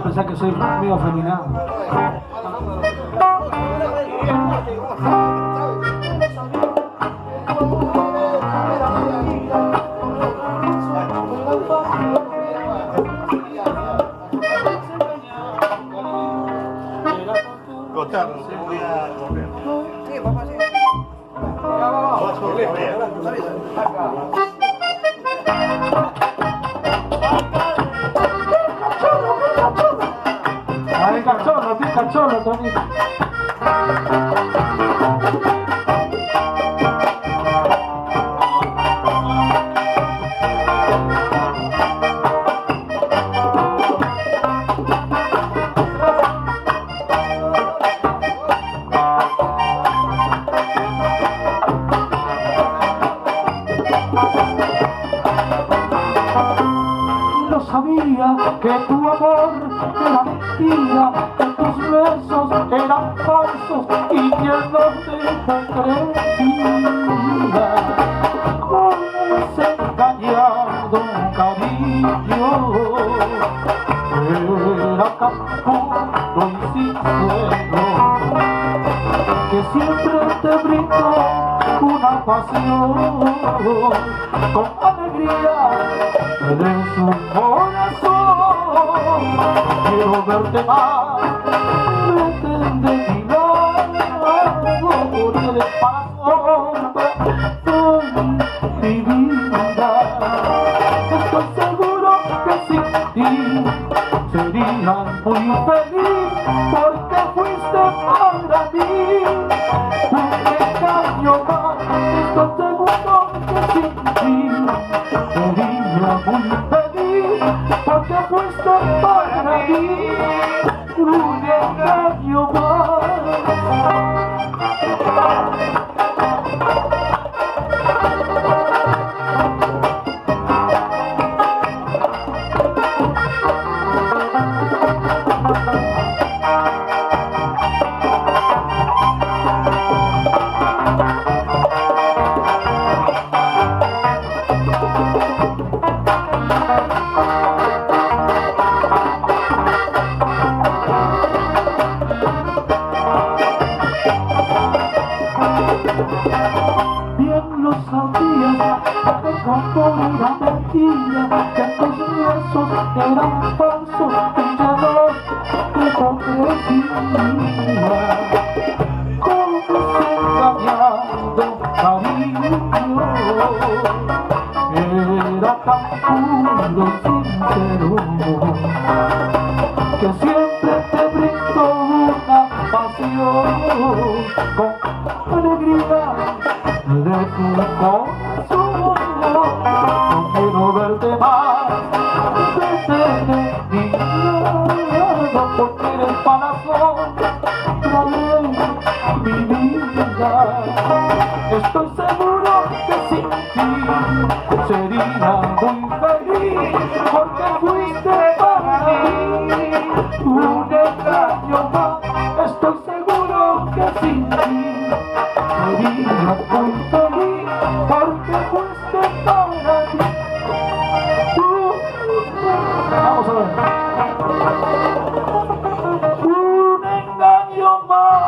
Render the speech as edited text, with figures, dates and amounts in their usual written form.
pensar que soy medio afeminado. Ay, cachorro, Tony. No sabía que tu amor era mentira, que tus besos eran falsos y que no te hipocresía. Cómo has engañado un cariño, era tan puro y sincero, que siempre te brindó una pasión con alegría de su corazón. Quiero verte más, vete de mi lado, porque de pasión soy mi vida. Estoy seguro que sin ti sería muy feliz, porque fuiste para mí un engaño más. Estoy seguro que sin ti sería muy feliz, porque fuiste para mí un engaño más. Bien lo sabías, que tu amor era mentira, que tus besos eran falsos y llenos de hipocresía. Cómo has engañado, cariño, era tan puro y sincero, que siempre te brindó una pasión con alegría de tu corazón. No quiero verte más, vete de mi lado, porque eres palazón de mi vida. Estoy seguro que sin ti sería muy feliz, porque fuiste para mí un engaño más. Estoy seguro que sin ti sería muy feliz, porque fuiste para mí. Vamos a ver. Un engaño más.